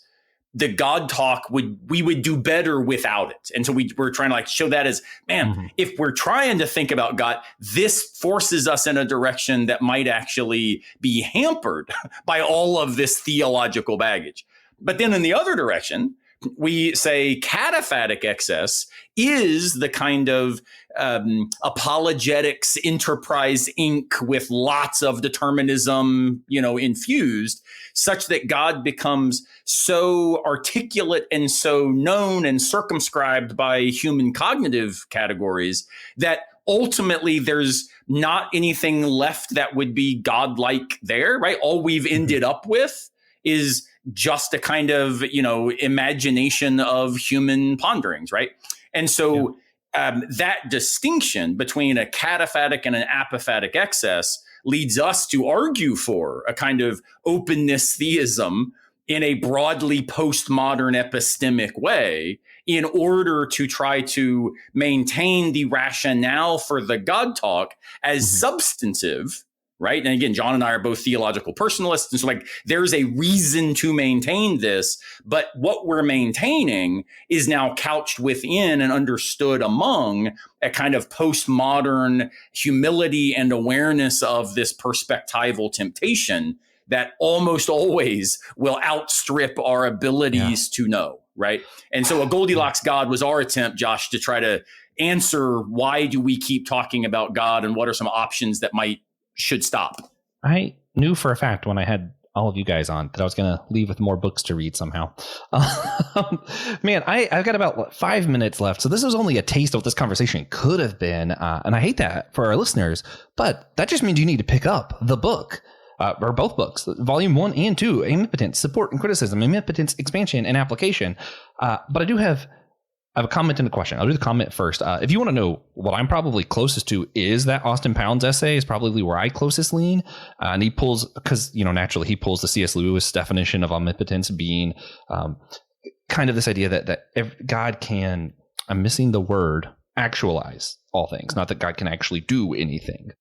S4: the God talk we would do better without it. And so we're trying to like show that as, man, if we're trying to think about God, this forces us in a direction that might actually be hampered by all of this theological baggage. But then in the other direction, we say cataphatic excess is the kind of apologetics enterprise Inc. with lots of determinism, infused, such that God becomes so articulate and so known and circumscribed by human cognitive categories that ultimately there's not anything left that would be godlike there, right? All we've ended up with is just a kind of, imagination of human ponderings, right? And so that distinction between a cataphatic and an apophatic excess leads us to argue for a kind of openness theism in a broadly postmodern epistemic way, in order to try to maintain the rationale for the God talk as substantive, right? And again, John and I are both theological personalists. And so like, there's a reason to maintain this, but what we're maintaining is now couched within and understood among a kind of postmodern humility and awareness of this perspectival temptation that almost always will outstrip our abilities to know, right? And so a Goldilocks God was our attempt, Josh, to try to answer, why do we keep talking about God, and what are some options that should stop?
S1: I knew for a fact when I had all of you guys on that I was going to leave with more books to read somehow. Man, I've got about 5 minutes left. So this is only a taste of what this conversation could have been. And I hate that for our listeners, but that just means you need to pick up the book. Or both books, volume 1 and 2, Amipotence, Support and Criticism, Omnipotence, Expansion and Application. But I have a comment and a question. I'll do the comment first. If you want to know what I'm probably closest to, is that Austin Pound's essay is probably where I closest lean. And he pulls, because, naturally he pulls the C.S. Lewis definition of omnipotence being kind of this idea that if God can, I'm missing the word, actualize all things, not that God can actually do anything.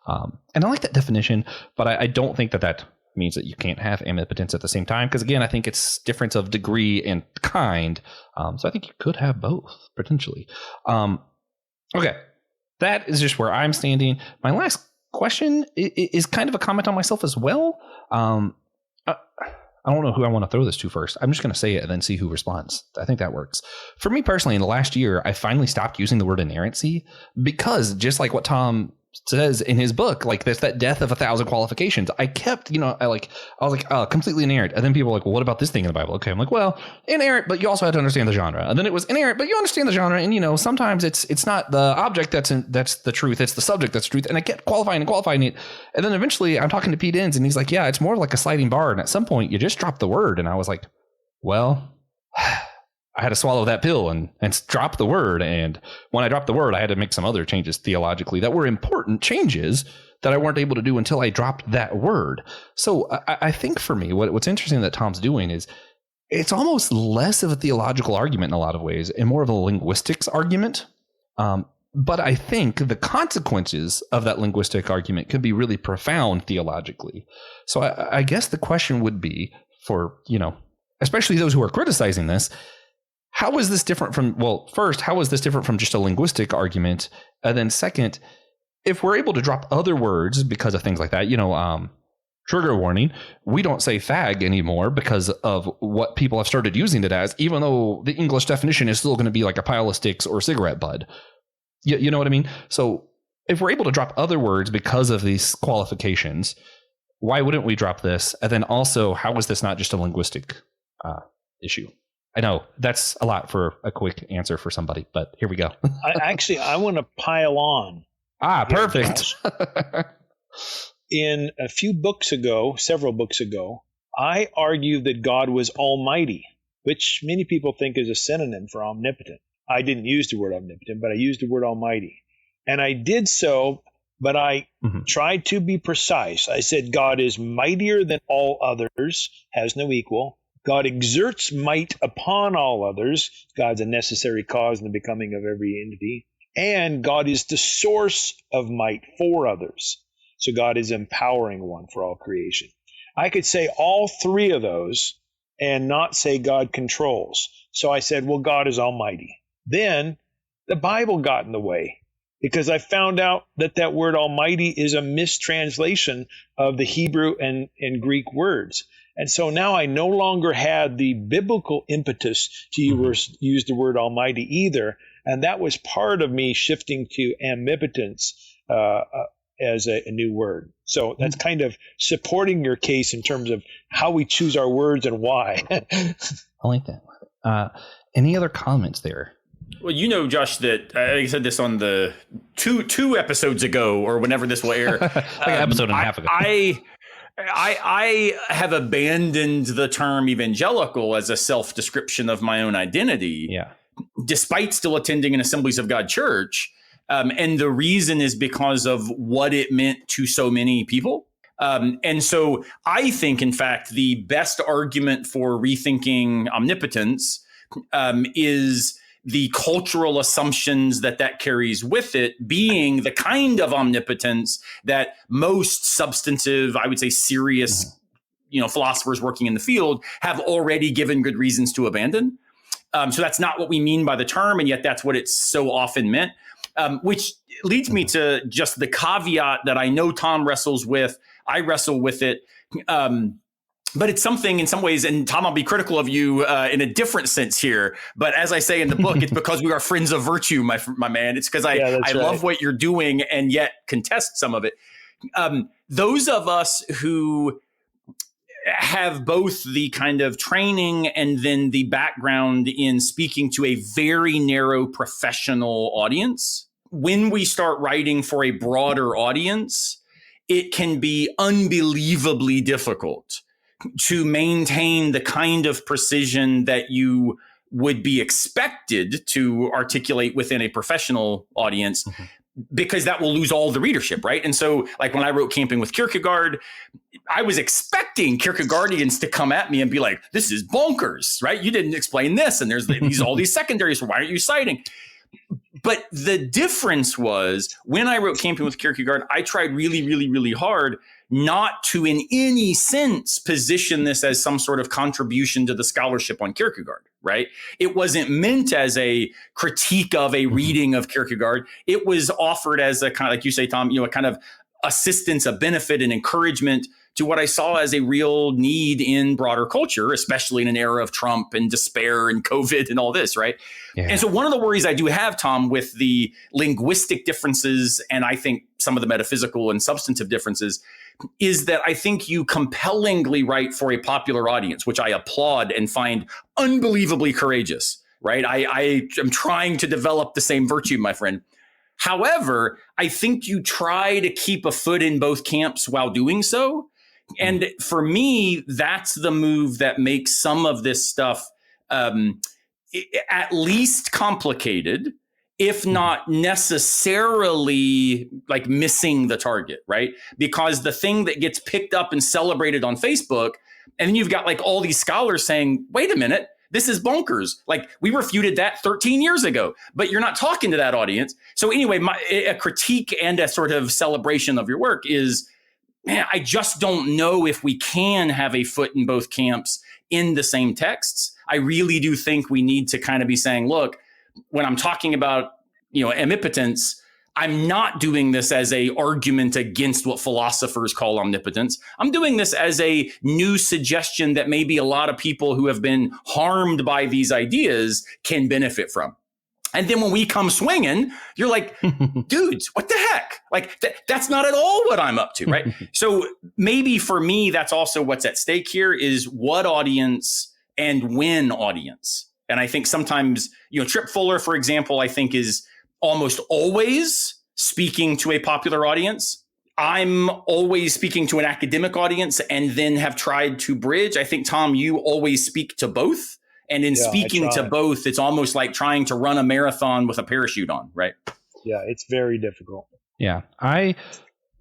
S1: And I like that definition, but I don't think that means that you can't have omnipotence at the same time. Because again, I think it's difference of degree and kind. So I think you could have both potentially. Okay. That is just where I'm standing. My last question is kind of a comment on myself as well. I don't know who I want to throw this to first. I'm just going to say it and then see who responds. I think that works. For me personally, in the last year, I finally stopped using the word inerrancy, because just like what Tom says in his book, like there's that death of 1,000 qualifications. I kept, I was like, completely inerrant. And then people were like, well, what about this thing in the Bible? Okay. I'm like, well, inerrant, but you also had to understand the genre. And then it was inerrant, but you understand the genre. And, sometimes it's not the object that's the truth. It's the subject that's the truth. And I kept qualifying it. And then eventually I'm talking to Pete Enns and he's like, yeah, it's more like a sliding bar. And at some point you just drop the word. And I was like, well, I had to swallow that pill and drop the word. And when I dropped the word, I had to make some other changes theologically that were important changes that I weren't able to do until I dropped that word. So I think for me, what's interesting that Tom's doing is it's almost less of a theological argument in a lot of ways and more of a linguistics argument. But I think the consequences of that linguistic argument can be really profound theologically. So I guess the question would be for, especially those who are criticizing this, how is this different from, well, first, how is this different from just a linguistic argument? And then second, if we're able to drop other words because of things like that, trigger warning, we don't say fag anymore because of what people have started using it as, even though the English definition is still going to be like a pile of sticks or cigarette bud. You know what I mean? So if we're able to drop other words because of these qualifications, why wouldn't we drop this? And then also, how is this not just a linguistic issue? I know that's a lot for a quick answer for somebody, but here we go.
S5: I want to pile on.
S1: Perfect.
S5: In several books ago, I argued that God was almighty, which many people think is a synonym for omnipotent. I didn't use the word omnipotent, but I used the word almighty. And I did so, but I tried to be precise. I said God is mightier than all others, has no equal. God exerts might upon all others. God's a necessary cause in the becoming of every entity. And God is the source of might for others. So God is empowering one for all creation. I could say all three of those and not say God controls. So I said, well, God is almighty. Then the Bible got in the way because I found out that word almighty is a mistranslation of the Hebrew and Greek words. And so now I no longer had the biblical impetus to use the word almighty either. And that was part of me shifting to amipotence as a new word. So that's kind of supporting your case in terms of how we choose our words and why.
S1: I like that. Any other comments there?
S4: Well, Josh, that I said this on the two episodes ago or whenever this will air.
S1: Like an episode and a half ago.
S4: I have abandoned the term evangelical as a self-description of my own identity, despite still attending an Assemblies of God church. And the reason is because of what it meant to so many people. And so I think, in fact, the best argument for rethinking omnipotence is the cultural assumptions that carries with it being the kind of omnipotence that most substantive, I would say serious, philosophers working in the field have already given good reasons to abandon. So that's not what we mean by the term, and yet that's what it's so often meant, which leads me to just the caveat that I know Tom wrestles with. I wrestle with it. But it's something in some ways, and Tom, I'll be critical of you in a different sense here. But as I say in the book, it's because we are friends of virtue, my man. It's because I love what you're doing and yet contest some of it. Those of us who have both the kind of training and then the background in speaking to a very narrow professional audience, when we start writing for a broader audience, it can be unbelievably difficult to maintain the kind of precision that you would be expected to articulate within a professional audience, because that will lose all the readership, right? And so, like when I wrote Camping with Kierkegaard, I was expecting Kierkegaardians to come at me and be like, this is bonkers, right? You didn't explain this, and there's all these secondaries, why aren't you citing? But the difference was, when I wrote Camping with Kierkegaard, I tried really, really, really hard not to in any sense position this as some sort of contribution to the scholarship on Kierkegaard, right? It wasn't meant as a critique of a reading of Kierkegaard. It was offered as a kind of, like you say, Tom, a kind of assistance, a benefit, and encouragement to what I saw as a real need in broader culture, especially in an era of Trump and despair and COVID and all this, right? Yeah. And so one of the worries I do have, Tom, with the linguistic differences, and I think some of the metaphysical and substantive differences, is that I think you compellingly write for a popular audience, which I applaud and find unbelievably courageous, right? I am trying to develop the same virtue, my friend. However, I think you try to keep a foot in both camps while doing so. And for me, that's the move that makes some of this stuff at least complicated, if not necessarily like missing the target, right? Because the thing that gets picked up and celebrated on Facebook, and then you've got like all these scholars saying, wait a minute, this is bonkers. Like we refuted that 13 years ago, but you're not talking to that audience. So anyway, a critique and a sort of celebration of your work is, man, I just don't know if we can have a foot in both camps in the same texts. I really do think we need to kind of be saying, look, when I'm talking about, amipotence, I'm not doing this as a argument against what philosophers call omnipotence. I'm doing this as a new suggestion that maybe a lot of people who have been harmed by these ideas can benefit from. And then when we come swinging, you're like, dudes, what the heck? Like, that's not at all what I'm up to, right? So maybe for me, that's also what's at stake here is what audience and when audience. And I think sometimes, Trip Fuller, for example, I think is almost always speaking to a popular audience. I'm always speaking to an academic audience and then have tried to bridge. I think, Tom, you always speak to both. And in speaking to both, it's almost like trying to run a marathon with a parachute on, right?
S5: Yeah, it's very difficult.
S1: Yeah, I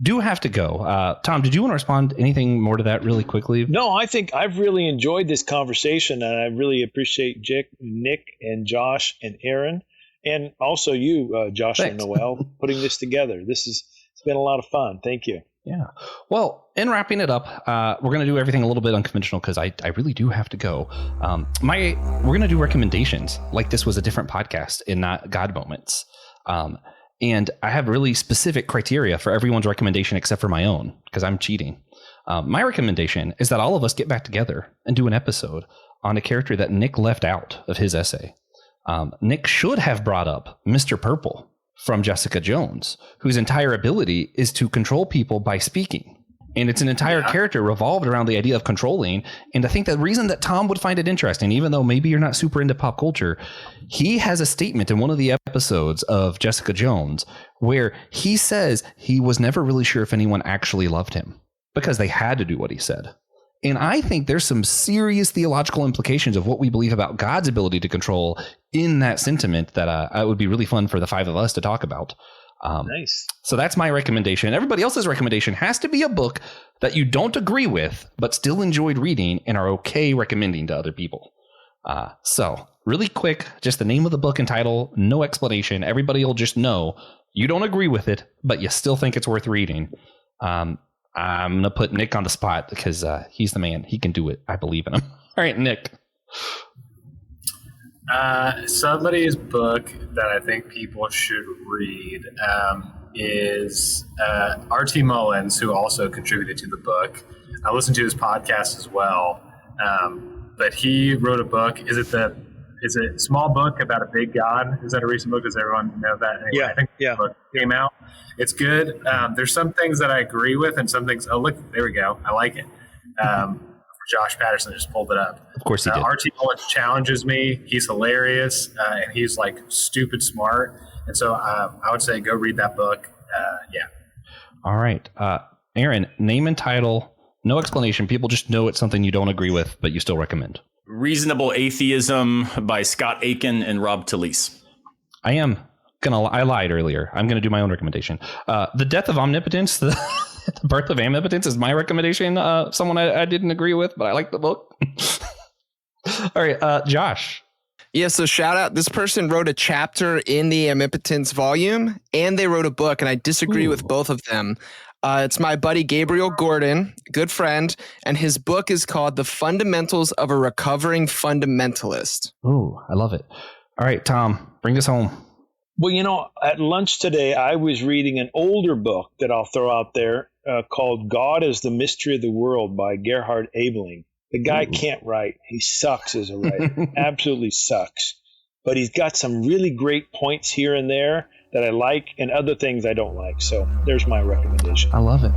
S1: do have to go. Tom, did you want to respond anything more to that really quickly?
S5: No, I think I've really enjoyed this conversation, and I really appreciate Nick and Josh and Aaron, and also you, Josh and Noel, putting this together. It's been a lot of fun. Thank you.
S1: Yeah. Well, in wrapping it up, we're going to do everything a little bit unconventional because I really do have to go. We're going to do recommendations like this was a different podcast and not God Moments. And I have really specific criteria for everyone's recommendation except for my own because I'm cheating. My recommendation is that all of us get back together and do an episode on a character that Nick left out of his essay. Nick should have brought up Mr. Purple from Jessica Jones, whose entire ability is to control people by speaking. And it's an entire character revolved around the idea of controlling. And I think the reason that Tom would find it interesting, even though maybe you're not super into pop culture, he has a statement in one of the episodes of Jessica Jones where he says he was never really sure if anyone actually loved him because they had to do what he said. And I think there's some serious theological implications of what we believe about God's ability to control in that sentiment that it would be really fun for the five of us to talk about.
S5: Nice.
S1: So that's my recommendation. Everybody else's recommendation has to be a book that you don't agree with, but still enjoyed reading and are okay recommending to other people. So really quick, just the name of the book and title, no explanation. Everybody will just know you don't agree with it, but you still think it's worth reading. I'm going to put Nick on the spot because he's the man. He can do it. I believe in him. All right, Nick.
S3: Somebody's book that I think people should read is R.T. Mullins, who also contributed to the book. I listened to his podcast as well, but he wrote a book. Is it a small book about a big God? Is that a recent book? Does everyone know that? Anyway,
S5: Yeah,
S3: I think the book came out. It's good. There's some things that I agree with and some things, oh, look, there we go. I like it. Josh Patterson just pulled it up.
S1: Of course he did.
S3: R.T. Mullins challenges me. He's hilarious, and he's like stupid smart. And so I would say go read that book.
S1: All right. Aaron, name and title, no explanation. People just know it's something you don't agree with, but you still recommend.
S4: Reasonable Atheism by Scott Aiken and Rob Talese.
S1: I lied earlier. I'm going to do my own recommendation. The Death of Omnipotence, the Birth of Amipotence is my recommendation. Someone I didn't agree with, but I like the book. All right, Josh.
S2: Yeah, so shout out. This person wrote a chapter in the Amipotence volume, and they wrote a book, and I disagree with both of them. It's my buddy Gabriel Gordon, good friend, and his book is called The Fundamentals of a Recovering Fundamentalist.
S1: Ooh, I love it. All right, Tom, bring us home.
S5: Well, at lunch today, I was reading an older book that I'll throw out there called God is the Mystery of the World by Gerhard Ebeling. The guy can't write. He sucks as a writer. Absolutely sucks. But he's got some really great points here and there that I like and other things I don't like. So there's my recommendation.
S1: I love it.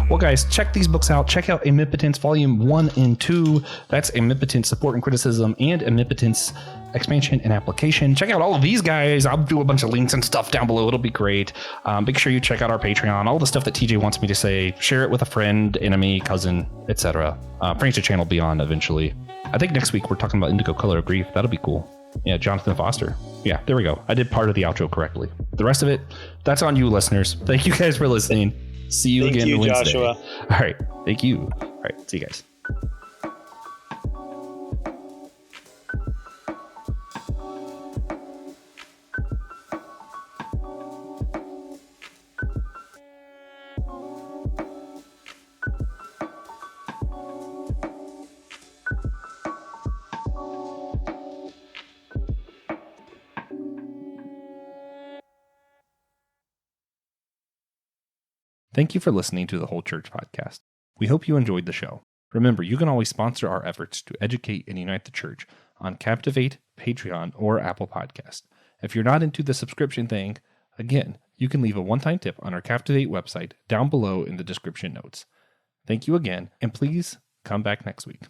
S1: Well, guys, check these books out. Check out Amipotence Volume 1 and 2. That's Amipotence Support and Criticism and Amipotence Expansion and Application. Check out all of these guys. I'll do a bunch of links and stuff down below. It'll be great. Make sure you check out our Patreon. All the stuff that TJ wants me to say. Share it with a friend, enemy, cousin, etc. Furniture Channel Beyond eventually. I think next week we're talking about Indigo Color of Grief. That'll be cool. Yeah, Jonathan Foster. Yeah, there we go. I did part of the outro correctly. The rest of it, that's on you, listeners. Thank you guys for listening. See you
S5: Thank
S1: again
S5: you,
S1: Wednesday.
S5: Joshua.
S1: All right. Thank you. All right. See you guys. Thank you for listening to the Whole Church Podcast. We hope you enjoyed the show. Remember, you can always sponsor our efforts to educate and unite the church on Captivate, Patreon, or Apple Podcast. If you're not into the subscription thing, again, you can leave a one-time tip on our Captivate website down below in the description notes. Thank you again, and please come back next week.